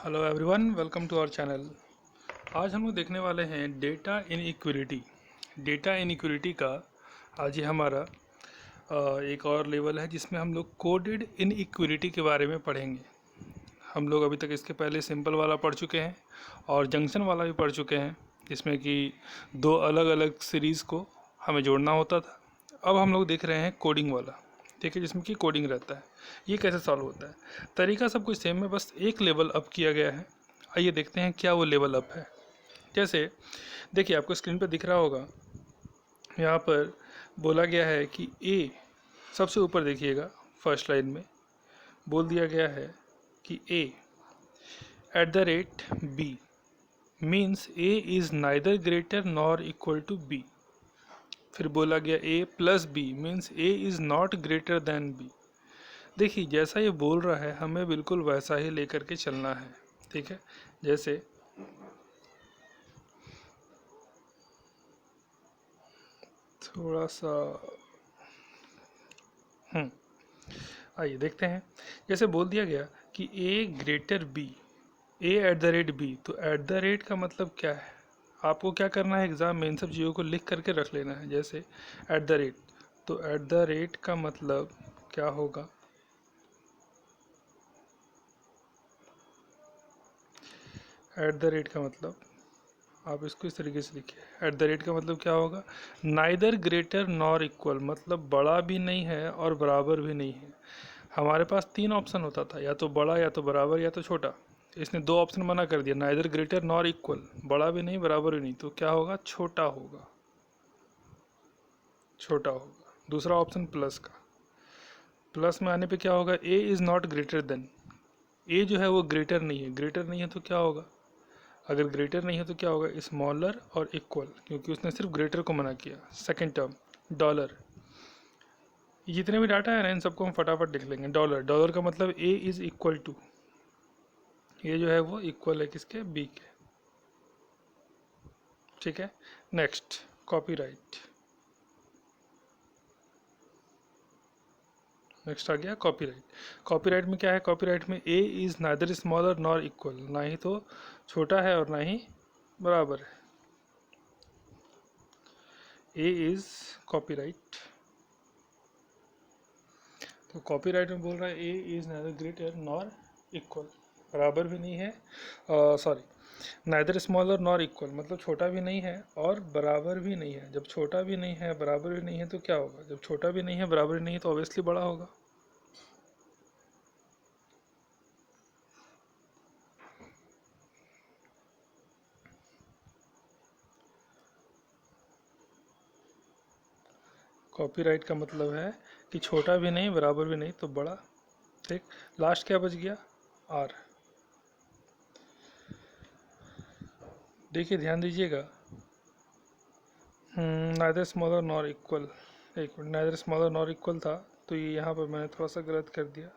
Hello everyone, welcome to our channel. आज हम लोग देखने वाले हैं डेटा इनइक्विलिटी। डेटा इनइक्विलिटी का आज ये हमारा एक और लेवल है जिसमें हम लोग कोडेड इनइक्विलिटी के बारे में पढ़ेंगे। हम लोग अभी तक इसके पहले सिंपल वाला पढ़ चुके हैं और जंक्शन वाला भी पढ़ चुके हैं, जिसमें कि दो अलग अलग सीरीज़ को हमें जोड़ना होता था। अब हम लोग देख रहे हैं कोडिंग वाला, ठीक है, जिसमें कि कोडिंग रहता है। ये कैसे सॉल्व होता है? तरीका सब कुछ सेम है, बस एक लेवल अप किया गया है। आइए देखते हैं क्या वो लेवल अप है। जैसे देखिए, आपको स्क्रीन पर दिख रहा होगा, यहाँ पर बोला गया है कि ए, सबसे ऊपर देखिएगा फर्स्ट लाइन में बोल दिया गया है कि A at the rate B means A is neither greater nor equal to B. फिर बोला गया A plus B means A is not greater than B. देखिए, जैसा ये बोल रहा है हमें बिल्कुल वैसा ही लेकर के चलना है, ठीक है। जैसे थोड़ा सा आइए देखते हैं। जैसे बोल दिया गया कि A greater B, A at the rate B, तो एट द रेट का मतलब क्या है? आपको क्या करना है, एग्ज़ाम में इन सब चीज़ों को लिख करके रख लेना है। जैसे एट द रेट, तो एट द रेट का मतलब क्या होगा? एट द रेट का मतलब आप इसको इस तरीके से लिखिए। एट द रेट का मतलब क्या होगा? नाइदर ग्रेटर नॉर इक्वल, मतलब बड़ा भी नहीं है और बराबर भी नहीं है। हमारे पास तीन ऑप्शन होता था, या तो बड़ा, या तो बराबर, या तो छोटा। इसने दो ऑप्शन मना कर दिया, नाइदर ग्रेटर नॉर इक्वल, बड़ा भी नहीं बराबर भी नहीं, तो क्या होगा? छोटा होगा, छोटा होगा। दूसरा ऑप्शन प्लस का, प्लस में आने पे क्या होगा? A is not greater than, A जो है वो ग्रेटर नहीं है। ग्रेटर नहीं है तो क्या होगा? अगर ग्रेटर नहीं है तो क्या होगा? स्मॉलर और इक्वल, क्योंकि उसने सिर्फ ग्रेटर को मना किया। सेकेंड टर्म डॉलर, जितने भी डाटा है ना इन सबको हम फटाफट लिख लेंगे। डॉलर, डॉलर का मतलब ए इज़ इक्वल टू, ये जो है वो इक्वल है किसके? बी के, ठीक है। नेक्स्ट कॉपीराइट, नेक्स्ट आ गया कॉपीराइट। कॉपीराइट में क्या है? कॉपीराइट में ए is neither smaller nor equal, ना ही तो छोटा है और ना ही बराबर है। ए इज़ कॉपीराइट, तो कॉपीराइट में बोल रहा है ए is neither greater nor equal, बराबर भी नहीं है, sorry, neither smaller nor equal, मतलब छोटा भी नहीं है और बराबर भी नहीं है। जब छोटा भी नहीं है बराबर भी नहीं है तो क्या होगा? जब छोटा भी नहीं है बराबर भी नहीं है तो ऑब्वियसली बड़ा होगा। कॉपीराइट का मतलब है कि छोटा भी नहीं बराबर भी नहीं तो बड़ा, ठीक। लास्ट क्या बच गया? आर। देखिए ध्यान दीजिएगा, नाइदर स्मॉलर नॉर इक्वल, एक minute, neither smaller nor equal था तो ये यहाँ पर मैंने थोड़ा सा गलत कर दिया।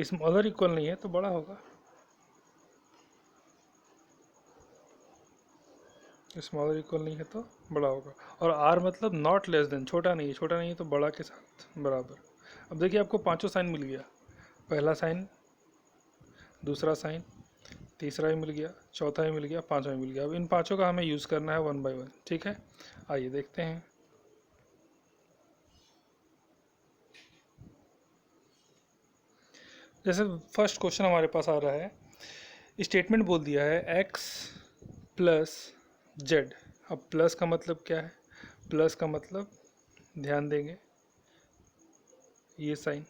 स्मॉलर इक्वल नहीं है तो बड़ा होगा, स्मॉलर इक्वल नहीं है तो बड़ा होगा। और आर मतलब नॉट लेस देन, छोटा नहीं है, छोटा नहीं है तो बड़ा के साथ बराबर। अब देखिए आपको पांचों साइन मिल गया, पहला साइन, दूसरा साइन, तीसरा भी मिल गया, चौथा भी मिल गया, पांचवा भी मिल गया। अब इन पांचों का हमें यूज़ करना है वन बाय वन, ठीक है। आइए देखते हैं। जैसे फर्स्ट क्वेश्चन हमारे पास आ रहा है, स्टेटमेंट बोल दिया है एक्स प्लस जेड। अब प्लस का मतलब क्या है? प्लस का मतलब, ध्यान देंगे, ये साइन,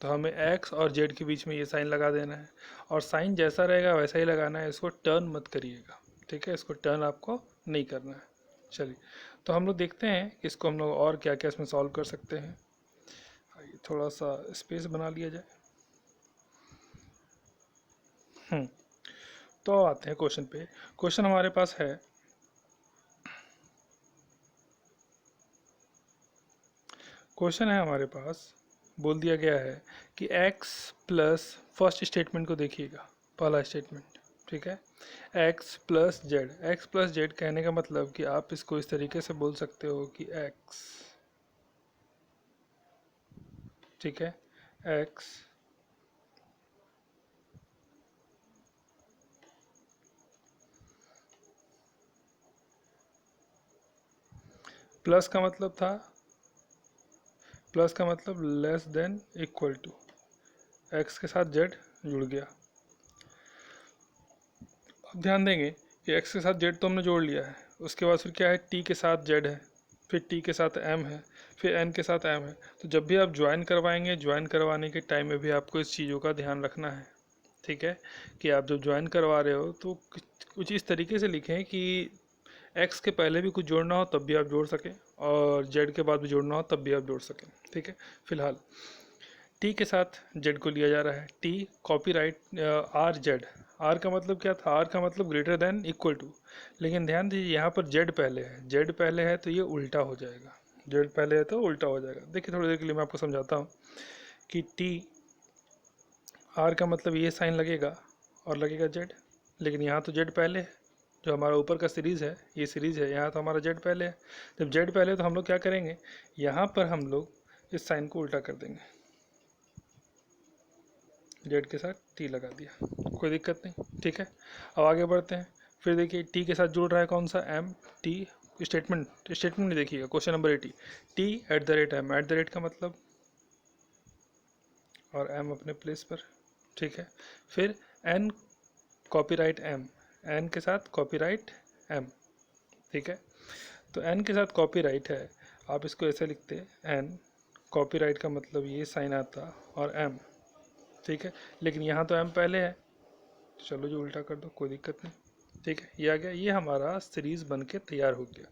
तो हमें एक्स और जेड के बीच में ये साइन लगा देना है, और साइन जैसा रहेगा वैसा ही लगाना है, इसको टर्न मत करिएगा, ठीक है, इसको टर्न आपको नहीं करना है। चलिए, तो हम लोग देखते हैं कि इसको हम लोग और क्या क्या इसमें सॉल्व कर सकते हैं। आइए थोड़ा सा स्पेस बना लिया जाए। हम्म तो अब आते हैं क्वेश्चन पे। क्वेश्चन हमारे पास है, क्वेश्चन है हमारे पास, बोल दिया गया है कि x प्लस, फर्स्ट स्टेटमेंट को देखिएगा, पहला स्टेटमेंट, ठीक है। x plus Z, x plus Z कहने का मतलब कि आप इसको इस तरीके से बोल सकते हो कि x, ठीक है, x प्लस का मतलब था, प्लस का मतलब less than equal to, X के साथ जेड जुड़ गया। अब ध्यान देंगे कि एक्स के साथ जेड तो हमने जोड़ लिया है, उसके बाद फिर क्या है, टी के साथ जेड है, फिर टी के साथ एम है, फिर एन के साथ एम है। तो जब भी आप ज्वाइन करवाएंगे, ज्वाइन करवाने के टाइम में भी आपको इस चीज़ों का ध्यान रखना है, ठीक है, कि आप जब ज्वाइन करवा रहे हो तो कुछ इस तरीके से लिखें कि एक्स के पहले भी कुछ जोड़ना हो तब भी आप जोड़ सकें, और जेड के बाद भी जोड़ना हो तब भी आप जोड़ सकें, ठीक है। फिलहाल टी के साथ जेड को लिया जा रहा है, T copyright R Z, R का मतलब क्या था, आर का मतलब ग्रेटर देन इक्वल टू, लेकिन ध्यान दीजिए यहाँ पर जेड पहले है, जेड पहले है तो ये उल्टा हो जाएगा, जेड पहले है तो उल्टा हो जाएगा। देखिए थोड़ी देर के लिए मैं आपको समझाता हूँ कि टी, आर का मतलब ये साइन लगेगा और लगेगा जेड, लेकिन यहाँ तो जेड पहले है, जो हमारा ऊपर का सीरीज़ है, ये सीरीज़ है, यहाँ तो हमारा जेड पहले है। जब जेड पहले है तो हम लोग क्या करेंगे, यहाँ पर हम लोग इस साइन को उल्टा कर देंगे, जेड के साथ टी लगा दिया, कोई दिक्कत नहीं, ठीक है। अब आगे बढ़ते हैं, फिर देखिए टी के साथ जुड़ रहा है कौन सा, एम, टी, स्टेटमेंट नहीं देखिएगा, question number 80, T at the rate M, at the rate का मतलब, और एम अपने प्लेस पर, ठीक है। फिर एन कॉपीराइट एम, एन के साथ कॉपीराइट एम, ठीक है। तो एन के साथ कॉपीराइट है, आप इसको ऐसे लिखते हैं, एन कॉपीराइट का मतलब ये साइन आता और एम, ठीक है, लेकिन यहाँ तो एम पहले है, चलो जो उल्टा कर दो, कोई दिक्कत नहीं, ठीक है। ये आ गया, ये हमारा सीरीज बन के तैयार हो गया।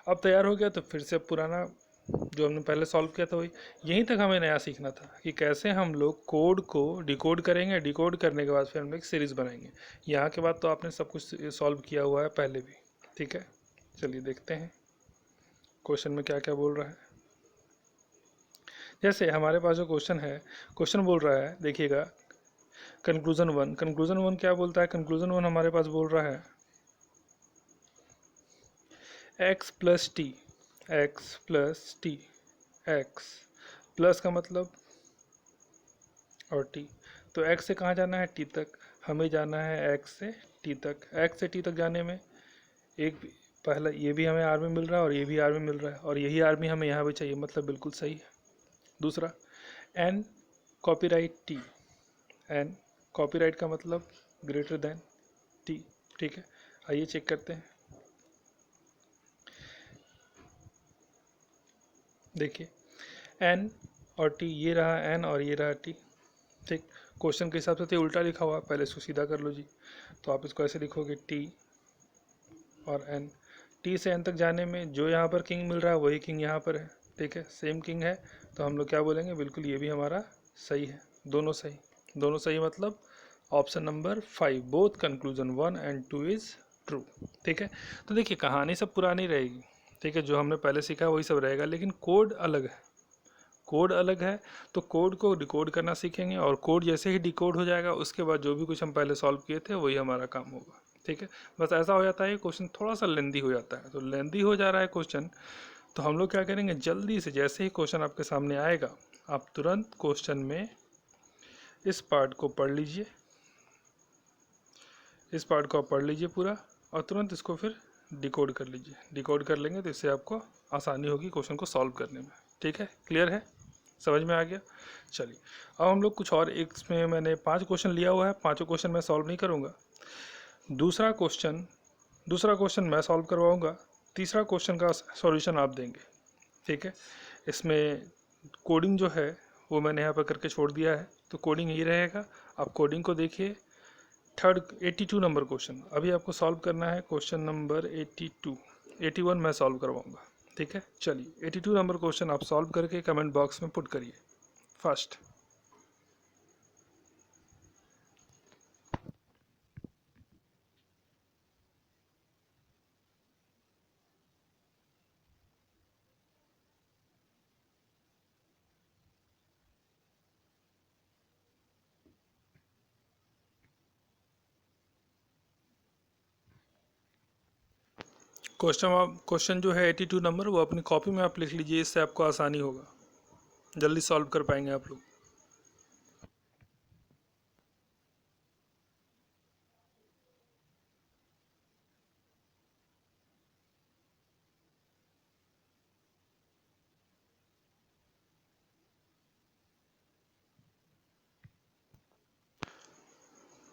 अब तैयार हो गया तो फिर से पुराना जो हमने पहले सॉल्व किया था वही, यहीं तक हमें नया सीखना था कि कैसे हम लोग कोड को डिकोड करेंगे, डिकोड करने के बाद फिर हम लोग एक सीरीज बनाएंगे। यहाँ के बाद तो आपने सब कुछ सॉल्व किया हुआ है पहले भी, ठीक है। चलिए देखते हैं क्वेश्चन में क्या क्या बोल रहा है। जैसे हमारे पास जो क्वेश्चन है, क्वेश्चन बोल रहा है, देखिएगा, कंक्लूजन वन, कंक्लूजन वन क्या बोलता है, कंक्लूजन वन हमारे पास बोल रहा है x plus T, x plus T, x plus का मतलब और टी, तो x से कहाँ जाना है, t तक, हमें जाना है x से t तक। x से t तक जाने में एक पहला ये भी हमें आर में मिल रहा है और ये भी आर में मिल रहा है, और यही आर में हमें यहाँ भी चाहिए, मतलब बिल्कुल सही है। दूसरा, n copyright t, n copyright का मतलब ग्रेटर देन t, ठीक है। आइए चेक करते हैं, देखिए n और t, ये रहा n और ये रहा t, ठीक। क्वेश्चन के हिसाब से तो उल्टा लिखा हुआ, पहले इसको सीधा कर लो जी। तो आप इसको ऐसे लिखोगे, टी और एन, टी से एन तक जाने में जो यहाँ पर किंग मिल रहा है वही किंग यहाँ पर है, ठीक है, सेम किंग है, तो हम लोग क्या बोलेंगे, बिल्कुल ये भी हमारा सही है, दोनों सही, दोनों सही मतलब option number 5, both conclusion 1 and 2 is true, ठीक है। तो देखिए कहानी सब पुरानी रहेगी, ठीक है, जो हमने पहले सीखा वही सब रहेगा, लेकिन कोड अलग है, कोड अलग है। तो कोड को डिकोड करना सीखेंगे, और कोड जैसे ही डिकोड हो जाएगा उसके बाद जो भी कुछ हम पहले सॉल्व किए थे वही हमारा काम होगा, ठीक है। बस ऐसा हो जाता है, क्वेश्चन थोड़ा सा लेंदी हो जाता है, तो लेंदी हो जा रहा है क्वेश्चन, तो हम लोग क्या करेंगे, जल्दी से जैसे ही क्वेश्चन आपके सामने आएगा आप तुरंत क्वेश्चन में इस पार्ट को पढ़ लीजिए, इस पार्ट को आप पढ़ लीजिए पूरा, और तुरंत इसको फिर डिकोड कर लीजिए, डिकोड कर लेंगे तो इससे आपको आसानी होगी क्वेश्चन को सॉल्व करने में, ठीक है। क्लियर है, समझ में आ गया। चलिए अब हम लोग कुछ और, एक इसमें मैंने 5 क्वेश्चन लिया हुआ है, पांचों क्वेश्चन मैं सॉल्व नहीं करूँगा, दूसरा क्वेश्चन मैं सॉल्व करवाऊँगा, तीसरा क्वेश्चन का सॉल्यूशन आप देंगे, ठीक है। इसमें कोडिंग जो है वो मैंने यहाँ पर करके छोड़ दिया है, तो कोडिंग यही रहेगा, आप कोडिंग को देखिए। थर्ड 82 नंबर क्वेश्चन अभी आपको सॉल्व करना है, क्वेश्चन नंबर 82, 81 मैं सॉल्व करवाऊँगा, ठीक है। चलिए 82 नंबर क्वेश्चन आप सॉल्व करके कमेंट बॉक्स में पुट करिए फर्स्ट। क्वेश्चन जो है 82 नंबर वो अपनी कॉपी में आप लिख लीजिए, इससे आपको आसानी होगा, जल्दी सॉल्व कर पाएंगे आप लोग।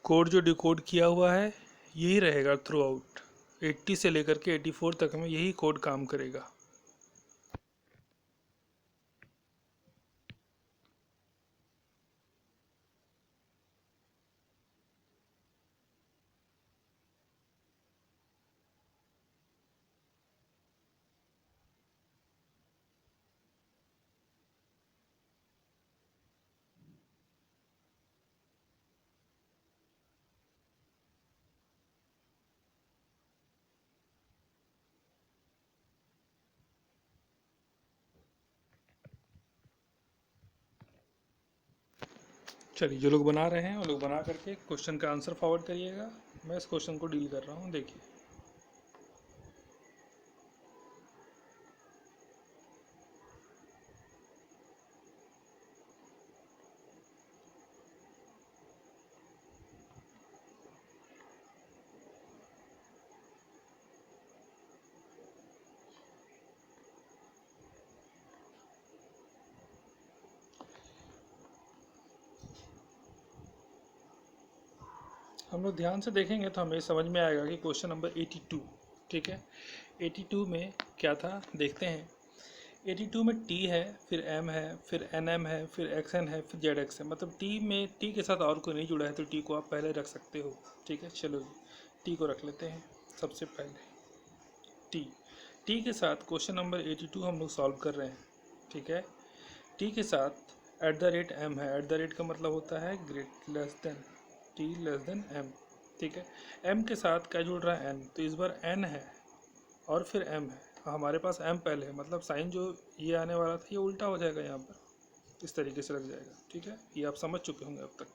कोड जो डिकोड किया हुआ है यही रहेगा थ्रू आउट, 80 से लेकर के 84 तक में यही कोड काम करेगा। चलिए, जो लोग बना रहे हैं वो लोग बना करके क्वेश्चन का आंसर फॉरवर्ड करिएगा। मैं इस क्वेश्चन को डील कर रहा हूँ, देखिए। हम लोग ध्यान से देखेंगे तो हमें समझ में आएगा कि क्वेश्चन नंबर 82, ठीक है, 82 में क्या था देखते हैं। 82 में टी है, फिर एम है, फिर एन एम है, फिर एक्स एन है, फिर जेड एक्स है। मतलब टी में टी के साथ और कोई नहीं जुड़ा है तो टी को आप पहले रख सकते हो, ठीक है। चलो जी, टी को रख लेते हैं सबसे पहले। टी टी के साथ क्वेश्चन नंबर 82 हम लोग सॉल्व कर रहे हैं, ठीक है। टी के साथ एट द रेट एम है। एट द रेट का मतलब होता है great less than, T less than M, ठीक है। एम के साथ क्या जुड़ रहा है, एन, तो इस बार एन है और फिर एम है। हमारे पास एम पहले है, मतलब साइन जो ये आने वाला था ये उल्टा हो जाएगा, यहाँ पर इस तरीके से लग जाएगा, ठीक है। ये आप समझ चुके होंगे अब तक।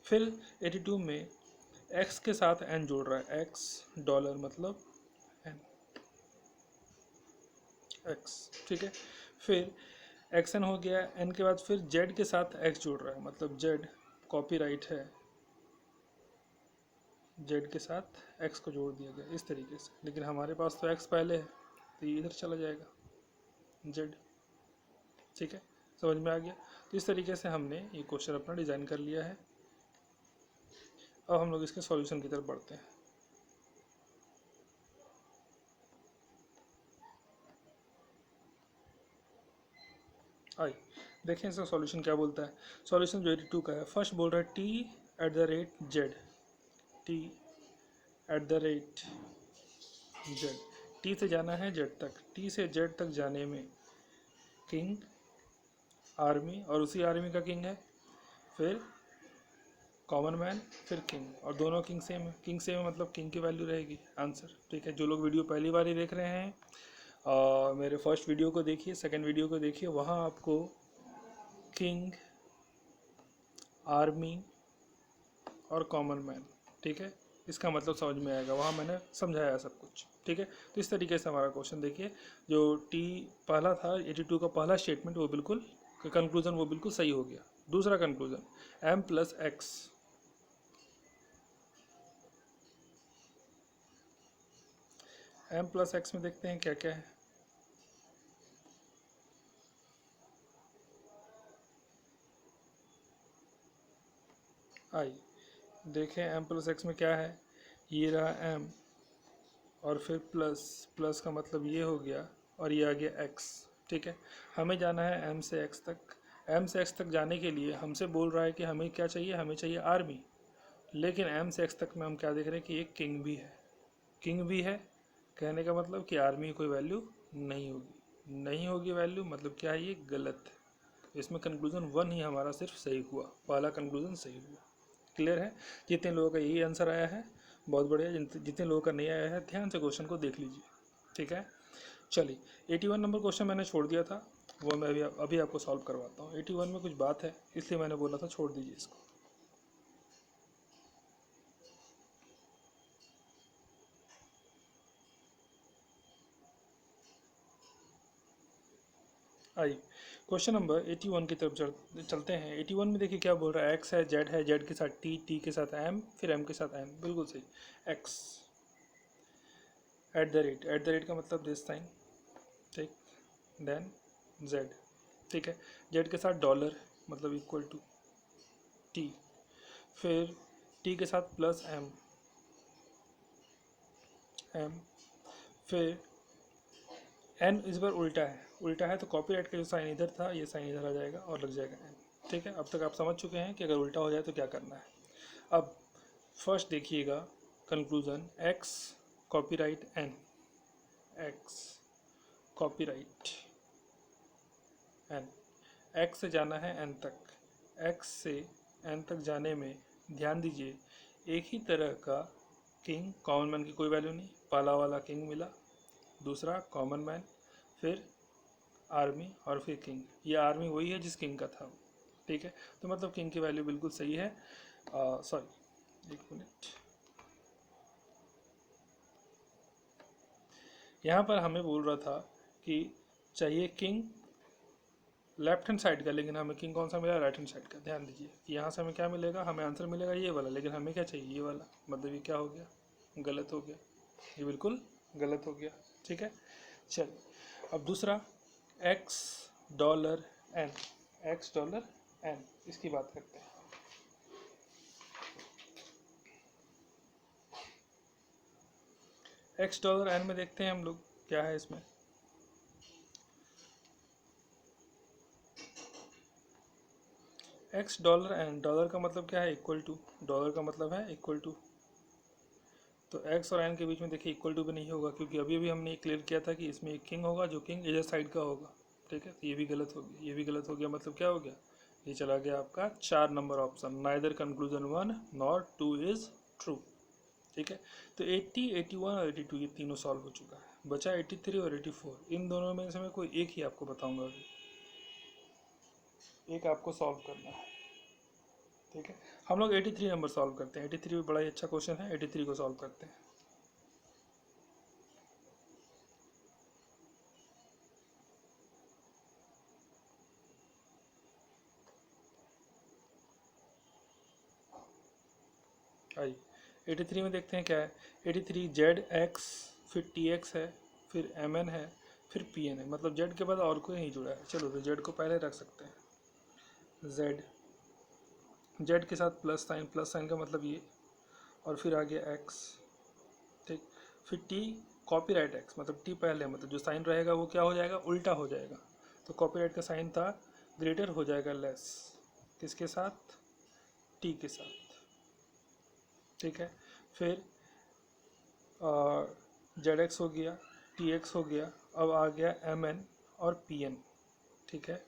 फिर 82 में एक्स के साथ एन जोड़ रहा है, एक्स डॉलर मतलब एन, एक्स, ठीक है। फिर एक्स एन हो गया, एन के बाद फिर जेड के साथ एक्स जोड़ रहा है, मतलब जेड कॉपी राइट है, जेड के साथ एक्स को जोड़ दिया गया इस तरीके से। लेकिन हमारे पास तो एक्स पहले है तो ये इधर चला जाएगा जेड, ठीक है। समझ में आ गया। तो इस तरीके से हमने ये क्वेश्चन अपना डिज़ाइन कर लिया है। अब हम लोग इसके सॉल्यूशन की तरफ बढ़ते हैं। आई देखें इसका सॉल्यूशन क्या बोलता है। सॉल्यूशन जो 82 का है, फर्स्ट बोल रहा है T at the rate Z, T at the rate Z, T से जाना है जेड तक। टी से जेड तक जाने में किंग आर्मी, और उसी आर्मी का किंग है, फिर कॉमन मैन, फिर किंग, और दोनों किंग सेम है। किंग सेम है मतलब किंग की वैल्यू रहेगी आंसर, ठीक है। जो लोग वीडियो पहली बार ही देख रहे हैं, मेरे फर्स्ट वीडियो को देखिए, सेकंड वीडियो को देखिए, वहाँ आपको किंग, आर्मी और कॉमन मैन, ठीक है, इसका मतलब समझ में आएगा, वहाँ मैंने समझाया सब कुछ, ठीक है। तो इस तरीके से हमारा क्वेश्चन देखिए, जो टी पहला था 82 का पहला स्टेटमेंट, वो बिल्कुल कंक्लूजन वो बिल्कुल सही हो गया। दूसरा conclusion M plus X, M plus X में देखते हैं क्या क्या है। आई देखें एम प्लस एक्स में क्या है, ये रहा एम और फिर प्लस, प्लस का मतलब ये हो गया और ये आ गया एक्स, ठीक है। हमें जाना है एम से एक्स तक। एम से एक्स तक जाने के लिए हमसे बोल रहा है कि हमें क्या चाहिए, हमें चाहिए आर्मी। लेकिन एम से एक्स तक में हम क्या देख रहे हैं कि एक किंग भी है, किंग भी है, कहने का मतलब कि आर्मी की कोई वैल्यू नहीं होगी, नहीं होगी वैल्यू, मतलब क्या है, ये गलत है। इसमें कंक्लूजन वन ही हमारा सिर्फ सही हुआ, पहला कंक्लूजन सही हुआ। क्लियर है। जितने लोगों का यही आंसर आया है बहुत बढ़िया, जितने लोगों का नहीं आया है ध्यान से क्वेश्चन को देख लीजिए, ठीक है। चलिए 81 नंबर क्वेश्चन मैंने छोड़ दिया था, वो मैं अभी आपको सॉल्व करवाता हूँ। 81 में कुछ बात है इसलिए मैंने बोला था छोड़ दीजिए इसको। आई क्वेश्चन नंबर 81 की तरफ चलते हैं। 81 में देखिए क्या बोल रहा है, एक्स है, जेड के साथ टी, टी के साथ एम, फिर एम के साथ एन, बिल्कुल सही। एक्स एट द रेट का मतलब दिस साइन, ठीक, देन जेड, ठीक है। जेड के साथ डॉलर मतलब इक्वल टू टी, फिर टी के साथ प्लस एम, फिर एन इस बार उल्टा है तो कॉपीराइट का जो साइन इधर था ये साइन इधर आ जाएगा और लग जाएगा एन। ठीक है, अब तक आप समझ चुके हैं कि अगर उल्टा हो जाए तो क्या करना है। अब फर्स्ट देखिएगा conclusion, X copyright N, X copyright N, X से जाना है एन तक, एक्स से एन तक जाने में ध्यान दीजिए एक ही तरह का किंग, कॉमन मैन की कोई वैल्यू नहीं, पहला वाला किंग मिला, दूसरा कॉमन मैन, फिर आर्मी और फिर किंग। ये आर्मी वही है जिस किंग का था। ठीक है, तो मतलब किंग की वैल्यू बिल्कुल सही है। सॉरी, एक मिनट, यहाँ पर हमें बोल रहा था कि चाहिए किंग लेफ्ट हैंड साइड का, लेकिन हमें किंग कौन सा मिला, राइट हैंड साइड का। ध्यान दीजिए कि यहाँ से हमें क्या मिलेगा, हमें आंसर मिलेगा ये वाला, लेकिन हमें क्या चाहिए, ये वाला। मतलब ये क्या हो गया, गलत हो गया, ये बिल्कुल गलत हो गया। ठीक है, चलिए अब दूसरा, x dollar an, x dollar an, इसकी बात करते हैं। एक्स डॉलर एन में देखते हैं हम लोग क्या है इसमें। एक्स डॉलर एन, डॉलर का मतलब क्या है, इक्वल टू, डॉलर का मतलब है इक्वल टू। तो एक्स और एन के बीच में देखिए इक्वल टू भी नहीं होगा, क्योंकि अभी भी हमने क्लियर किया था कि इसमें एक किंग होगा जो किंग इधर साइड का होगा। ठीक है, तो ये भी गलत हो गया, ये भी गलत हो गया, मतलब क्या हो गया, ये चला गया आपका 4 number option, neither conclusion 1 not 2 is true. ठीक है, तो 80, 81 और 82 ये तीनों सॉल्व हो चुका है, बचा 83 और 84। इन दोनों में से मैं कोई एक ही आपको बताऊंगा अभी, एक आपको सॉल्व करना है। ठीक है, हम लोग 83 नंबर सॉल्व करते हैं, 83 भी बड़ा ही अच्छा क्वेश्चन है, 83 को सॉल्व करते हैं। आइए 83 में देखते हैं क्या है। 83 जेड एक्स, फिर टी एक्स है, फिर एम एन है, फिर पी एन है, मतलब जेड के बाद और कोई नहीं जुड़ा है। चलो तो जेड को पहले रख सकते हैं, जेड, जेड के साथ प्लस साइन का मतलब ये, और फिर आ गया एक्स। ठीक, फिर टी कॉपीराइट एक्स, मतलब टी पहले, मतलब जो साइन रहेगा वो क्या हो जाएगा, उल्टा हो जाएगा। तो कॉपीराइट का साइन था ग्रेटर हो जाएगा लेस, किसके साथ, टी के साथ। ठीक है, फिर जेड एक्स हो गया, टी एक्स हो गया, अब आ गया एम एन और पी एन। ठीक है,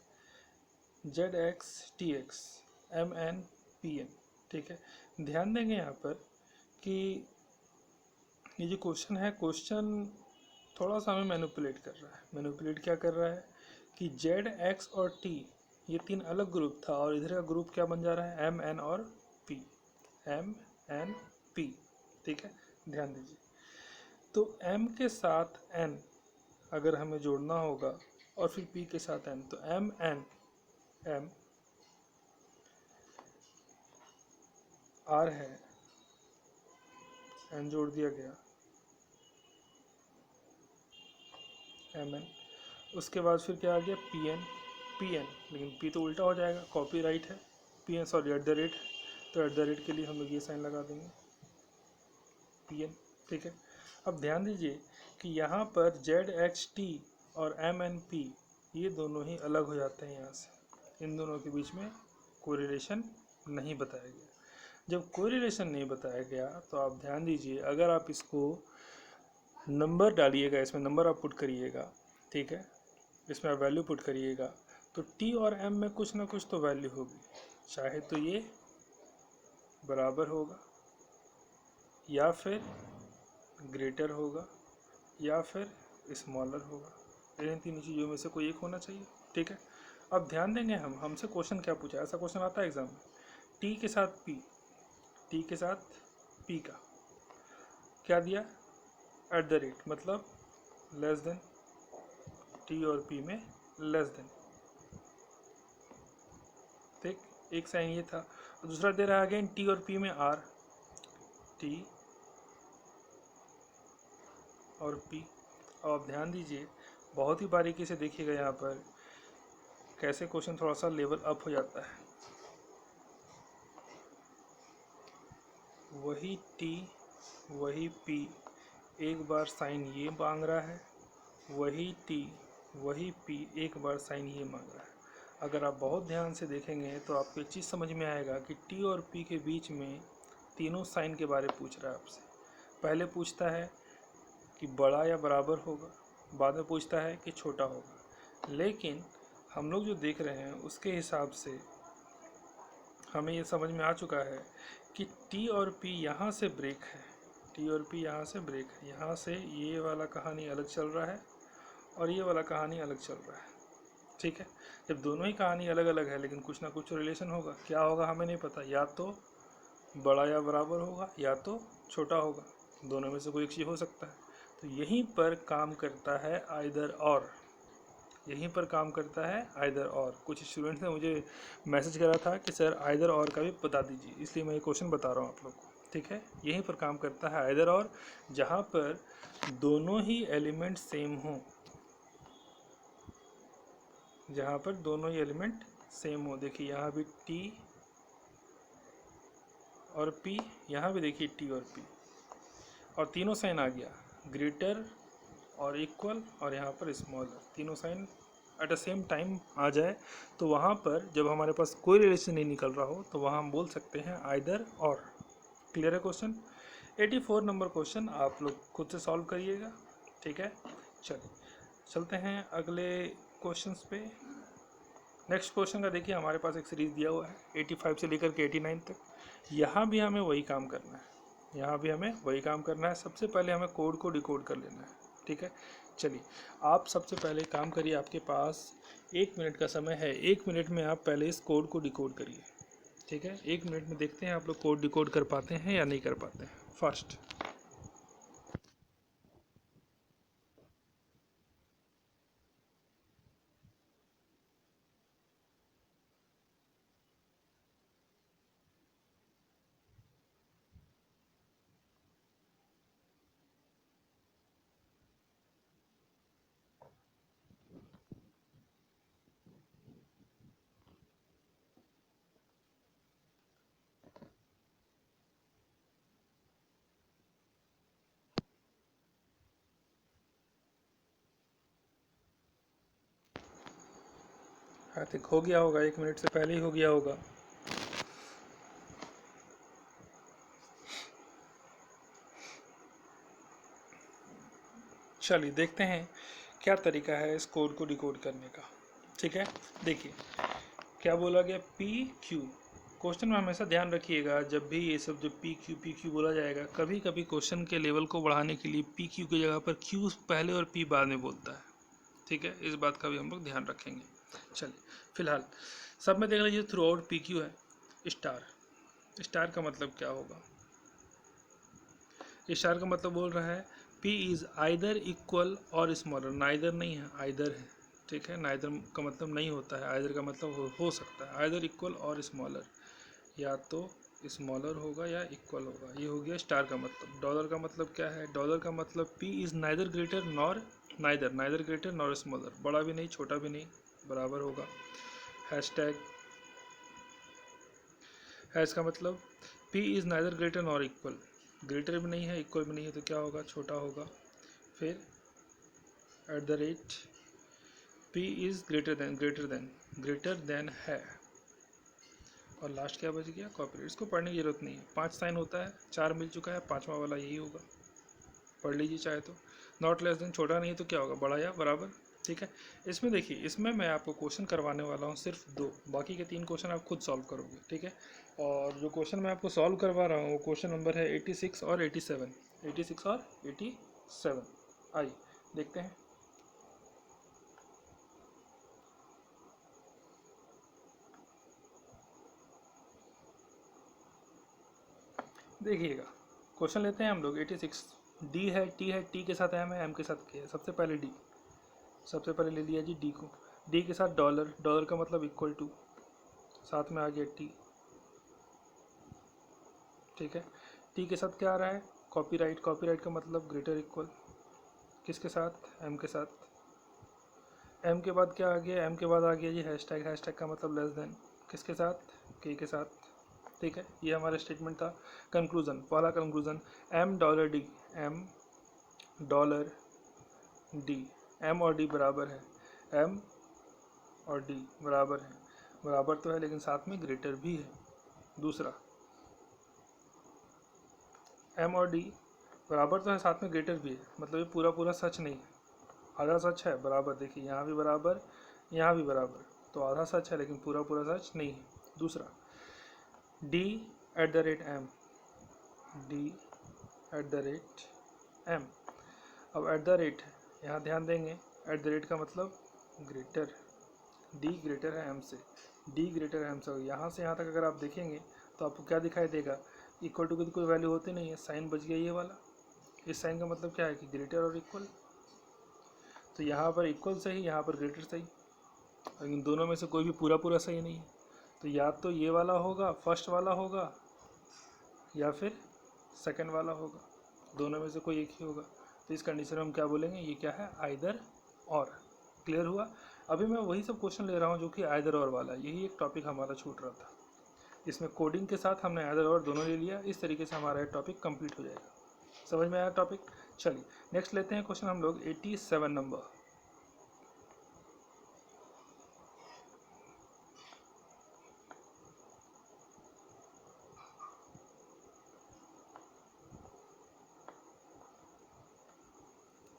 Z X T X M N P N. ठीक है, ध्यान देंगे यहाँ पर कि ये जो क्वेश्चन है, क्वेश्चन थोड़ा सा हमें मैनिपुलेट कर रहा है। मैनिपुलेट क्या कर रहा है कि जेड एक्स और टी ये तीन अलग ग्रुप था, और इधर का ग्रुप क्या बन जा रहा है, एम एन और पी, एम एन पी। ठीक है, ध्यान दीजिए, तो m के साथ n अगर हमें जोड़ना होगा और फिर p के साथ n, तो m n m r है, n जोड़ दिया गया m n, उसके बाद फिर क्या आ गया p n, लेकिन p तो उल्टा हो जाएगा, कॉपीराइट है, p n sorry eight the rate, तो एट द रेट के लिए हम लोग ये साइन लगा देंगे p n। ठीक है, अब ध्यान दीजिए कि यहाँ पर जेड एक्स टी और एम एन पी ये दोनों ही अलग हो जाते हैं यहाँ से, इन दोनों के बीच में कोई रिलेशन नहीं बताया गया। जब कोई रिलेशन नहीं बताया गया तो आप ध्यान दीजिए, अगर आप इसको नंबर डालिएगा, इसमें नंबर आप पुट करिएगा, ठीक है, इसमें आप वैल्यू पुट करिएगा, तो टी और एम में कुछ ना कुछ तो वैल्यू होगी, चाहे तो ये बराबर होगा, या फिर ग्रेटर होगा, या फिर स्मॉलर होगा। इन तीन चीज़ों में से कोई एक होना चाहिए। ठीक है, अब ध्यान देंगे हम, हमसे क्वेश्चन क्या पूछा, ऐसा क्वेश्चन आता है एग्जाम में, टी के साथ पी, टी के साथ पी का क्या दिया, एट द रेट, मतलब लेस देन, टी और पी में लेस देन। ठीक, एक साइन ये था, और दूसरा दे रहा है अगेन टी और पी में आर, टी और पी। अब आप ध्यान दीजिए, बहुत ही बारीकी से देखिएगा यहाँ पर कैसे क्वेश्चन थोड़ा सा लेवल अप हो जाता है। वही टी वही पी, एक बार साइन ये मांग रहा है, वही टी वही पी, एक बार साइन ये मांग रहा है। अगर आप बहुत ध्यान से देखेंगे तो आपको एक चीज़ समझ में आएगा कि टी और पी के बीच में तीनों साइन के बारे में पूछ रहा है आपसे। पहले पूछता है कि बड़ा या बराबर होगा, बाद में पूछता है कि छोटा होगा। लेकिन हम लोग जो देख रहे हैं उसके हिसाब से हमें ये समझ में आ चुका है कि टी और पी यहाँ से ब्रेक है, टी और पी यहाँ से ब्रेक है, यहाँ से ये वाला कहानी अलग चल रहा है और ये वाला कहानी अलग चल रहा है। ठीक है, जब दोनों ही कहानी अलग अलग है लेकिन कुछ ना कुछ रिलेशन होगा, क्या होगा हमें नहीं पता, या तो बड़ा या बराबर होगा या तो छोटा होगा, दोनों में से कोई एक चीज़ हो सकता है। तो यहीं पर काम करता है आइदर और, यहीं पर काम करता है आइदर और। कुछ स्टूडेंट्स ने मुझे मैसेज करा था कि सर आइदर और का भी बता दीजिए, इसलिए मैं ये क्वेश्चन बता रहा हूँ आप लोग को। ठीक है, यहीं पर काम करता है आइदर और, जहाँ पर दोनों ही एलिमेंट सेम हों, जहाँ पर दोनों ही एलिमेंट सेम हो। देखिए यहाँ भी टी और पी, यहाँ भी देखिए टी और पी, और तीनों साइन आ गया, ग्रेटर और इक्वल और यहाँ पर स्मॉलर, तीनों sign at the same time आ जाए तो वहाँ पर जब हमारे पास कोई रिलेशन नहीं निकल रहा हो तो वहाँ हम बोल सकते हैं आइदर और। क्लियर है क्वेश्चन? 84 नंबर क्वेश्चन आप लोग खुद से सॉल्व करिएगा। ठीक है, चलिए चलते हैं अगले क्वेश्चंस पे। नेक्स्ट क्वेश्चन का देखिए हमारे पास एक सीरीज दिया हुआ है 85 से लेकर के 89 तक। यहाँ भी हमें वही काम करना है, यहाँ भी हमें वही काम करना है। सबसे पहले हमें कोड को डिकोड कर लेना है। ठीक है, चलिए आप सबसे पहले काम करिए, आपके पास 1 मिनट का समय है, 1 मिनट में आप पहले इस कोड को डिकोड करिए। ठीक है, 1 मिनट में देखते हैं आप लोग कोड डिकोड कर पाते हैं या नहीं कर पाते हैं। फर्स्ट आई थिंक हो गया होगा, 1 मिनट से पहले ही हो गया होगा। चलिए देखते हैं क्या तरीका है इस कोड को डिकोड करने का। ठीक है, देखिए क्या बोला गया, पी क्यू। क्वेश्चन में हमेशा ध्यान रखिएगा, जब भी ये सब जो पी क्यू बोला जाएगा, कभी कभी क्वेश्चन के लेवल को बढ़ाने के लिए पी क्यू की जगह पर क्यू पहले और पी बाद में बोलता है। ठीक है, इस बात का भी हम लोग ध्यान रखेंगे। चलिए फिलहाल सब में देख लीजिए, थ्रू आउट पी क्यू है स्टार। स्टार का मतलब क्या होगा, स्टार का मतलब बोल रहा है P इज़ आइदर इक्वल और स्मॉलर, नाइदर नहीं है आइदर है। ठीक है, नाइदर का मतलब नहीं होता है, आइदर का मतलब हो सकता है, आइदर इक्वल और स्मॉलर, या तो स्मॉलर होगा या इक्वल होगा। ये हो गया स्टार का मतलब। डॉलर का मतलब क्या है, डॉलर का मतलब P is neither greater nor neither, neither greater nor smaller, बड़ा भी नहीं छोटा भी नहीं, बराबर होगा। हैशटैग, हैश का मतलब P is neither greater nor equal, greater भी नहीं है इक्वल भी नहीं है तो क्या होगा, छोटा होगा। फिर @ P इज़ ग्रेटर देन है, और लास्ट क्या बच गया, कॉपीराइट। इसको पढ़ने की जरूरत नहीं है, 5 साइन होता है, 4 मिल चुका है, 5वां वाला यही होगा, पढ़ लीजिए चाहे तो। नॉट लेस देन, छोटा नहीं है तो क्या होगा, बड़ा या बराबर। ठीक है, इसमें देखिए, इसमें मैं आपको क्वेश्चन करवाने वाला हूँ सिर्फ 2, बाकी के 3 क्वेश्चन आप खुद सॉल्व करोगे। ठीक है, और जो क्वेश्चन मैं आपको सॉल्व करवा रहा हूँ वो क्वेश्चन नंबर है 86 और 87, 86 और 87। आइए देखते हैं। देखिएगा, क्वेश्चन लेते हैं हम लोग 86। डी है, टी है, टी के साथ एम है, एम के साथ के है। सबसे पहले डी, सबसे पहले ले लिया जी डी को। डी के साथ डॉलर, डॉलर का मतलब इक्वल टू, साथ में आ गया टी। ठीक है, टी के साथ क्या आ रहा है, कॉपीराइट, कॉपीराइट का मतलब ग्रेटर इक्वल, किसके साथ, एम के साथ। एम के बाद क्या आ गया, एम के बाद आ गया जी हैशटैग, हैशटैग का मतलब लेस देन, किसके साथ, के साथ। ठीक है, ये हमारा स्टेटमेंट था। कंक्लूजन, पहला कंक्लूजन, $M $D, M और D बराबर है, M और D बराबर है, बराबर तो है लेकिन साथ में ग्रेटर भी है। दूसरा, M और D बराबर तो है, साथ में ग्रेटर भी है, मतलब ये पूरा पूरा सच नहीं है, आधा सच है, बराबर। देखिए यहाँ भी बराबर, यहाँ भी बराबर, तो आधा सच है लेकिन पूरा पूरा सच नहीं है। दूसरा, D@M, D@M, अब एट द रेट, यहाँ ध्यान देंगे, एट द रेट का मतलब ग्रेटर, D ग्रेटर है M से, D ग्रेटर है M से। यहाँ से यहाँ तक अगर आप देखेंगे तो आपको क्या दिखाई देगा, इक्वल टू की तो कोई वैल्यू होती नहीं है, साइन बच गया ये वाला। इस साइन का मतलब क्या है कि ग्रेटर और इक्वल, तो यहाँ पर इक्वल सही, यहाँ पर ग्रेटर सही, लेकिन दोनों में से कोई भी पूरा पूरा सही नहीं है। तो या तो ये वाला होगा, फर्स्ट वाला होगा, या फिर सेकंड वाला होगा, दोनों में से कोई एक ही होगा। तो इस कंडीशन में हम क्या बोलेंगे, ये क्या है, आइदर और। क्लियर हुआ। अभी मैं वही सब क्वेश्चन ले रहा हूँ जो कि आइदर और वाला, यही एक टॉपिक हमारा छूट रहा था। इसमें कोडिंग के साथ हमने आइदर और दोनों ले लिया, इस तरीके से हमारा टॉपिक कंप्लीट हो जाएगा। समझ में आया टॉपिक। चलिए नेक्स्ट लेते हैं क्वेश्चन हम लोग 87 नंबर।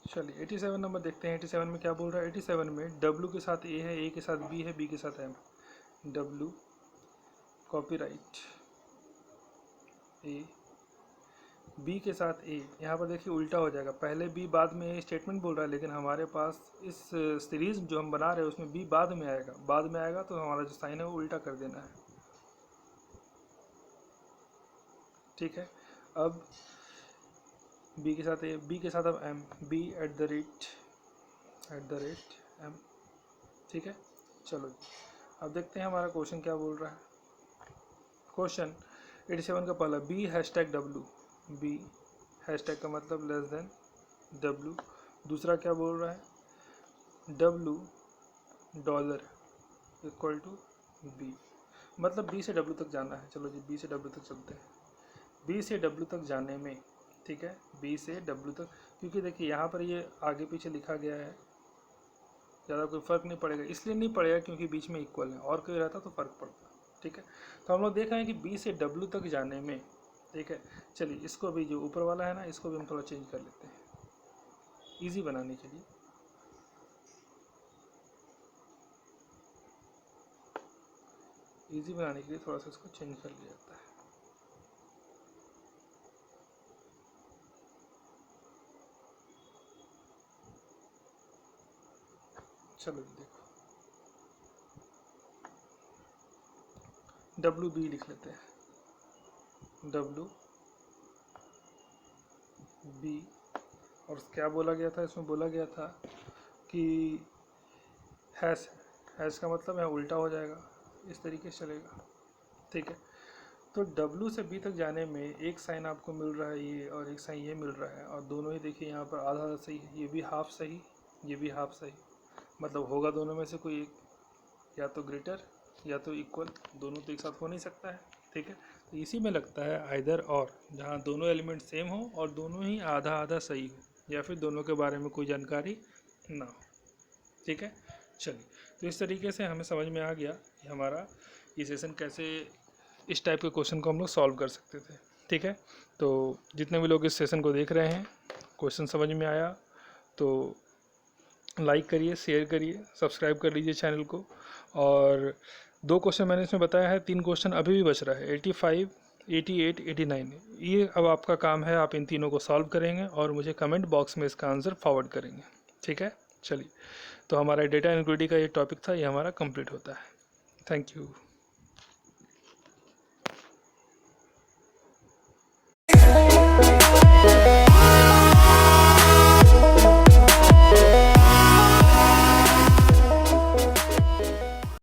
चलिए 87 नंबर देखते हैं। 87 में क्या बोल रहा है, 87 में W के साथ A है, A के साथ B है, B के साथ M। W copyright A, B के साथ A, यहाँ पर देखिए उल्टा हो जाएगा, पहले B बाद में A स्टेटमेंट बोल रहा है, लेकिन हमारे पास इस सीरीज जो हम बना रहे हैं उसमें B बाद में आएगा, बाद में आएगा तो हमारा जो साइन है वो उल्टा कर देना है। ठीक है, अब B के साथ A, B के साथ अब M, B@M, ठीक है। चलो अब देखते हैं हमारा क्वेश्चन क्या बोल रहा है। क्वेश्चन 87 का पहला, B#W, B हैशटैग का मतलब लेस देन W। दूसरा क्या बोल रहा है, W dollar equal to B, मतलब B से W तक जाना है। चलो जी B से W तक चलते हैं। B से W तक जाने में, ठीक है, B से W तक, क्योंकि देखिए यहाँ पर ये आगे पीछे लिखा गया है, ज़्यादा कोई फ़र्क नहीं पड़ेगा, इसलिए नहीं पड़ेगा क्योंकि बीच में इक्वल है, और कोई रहता तो फ़र्क पड़ता। ठीक है, तो हम लोग देख रहे हैं कि B से W तक जाने में, ठीक है। चलिए इसको भी, जो ऊपर वाला है ना, इसको भी हम थोड़ा चेंज कर लेते हैं इजी बनाने के लिए। इजी बनाने के लिए थोड़ा सा इसको चेंज कर लिया जाता है। चलो देखो, WB लिख लेते हैं, WB। और क्या बोला गया था, इसमें बोला गया था कि हैश, हैश का मतलब है उल्टा हो जाएगा, इस तरीके से चलेगा। ठीक है, तो W से B तक जाने में एक साइन आपको मिल रहा है ये, और एक साइन ये मिल रहा है, और दोनों ही देखिए यहाँ पर आधा आधा सही है, ये भी हाफ सही, ये भी हाफ सही, मतलब होगा दोनों में से कोई एक, या तो ग्रेटर या तो इक्वल, दोनों तो एक साथ हो नहीं सकता है। ठीक है, तो इसी में लगता है आइदर और, जहाँ दोनों एलिमेंट सेम हो और दोनों ही आधा आधा सही हो, या फिर दोनों के बारे में कोई जानकारी ना हो। ठीक है, चलिए तो इस तरीके से हमें समझ में आ गया कि हमारा ये सेशन कैसे, इस टाइप के क्वेश्चन को हम लोग सॉल्व कर सकते थे। ठीक है, तो जितने भी लोग इस सेशन को देख रहे हैं, क्वेश्चन समझ में आया तो लाइक करिए, शेयर करिए, सब्सक्राइब कर लीजिए चैनल को। और 2 क्वेश्चन मैंने इसमें बताया है, 3 क्वेश्चन अभी भी बच रहा है, 85, 88, 89। ये अब आपका काम है, आप इन तीनों को सॉल्व करेंगे और मुझे कमेंट बॉक्स में इसका आंसर फॉरवर्ड करेंगे। ठीक है, चलिए तो हमारा डेटा इनक्लूडिंग का ये टॉपिक था, ये हमारा कंप्लीट होता है। Thank you.